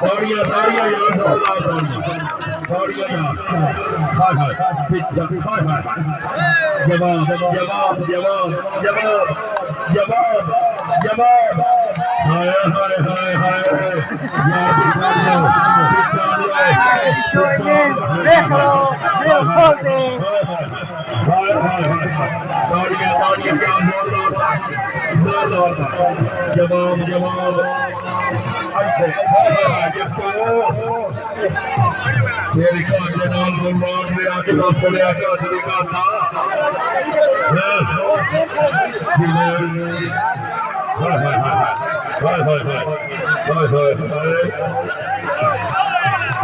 ताड़ियां ताड़ियां यार ताड़ियां यार हाय हाय पिज्जा हाय हाय जवाब जवाब जवाब जवाब जवाब जवाब हाय हाय हाय हाय यार पिज्जा लो देख लो दिल खोल दे हाय हाय ताड़ियां ताड़ियां क्या बोल रहा था जवाब जवाब मेरी कांटे नाल बंबार में आके ना पड़े आके तरीका था हाय हाय हाय हाय हाय हाय हाय हाय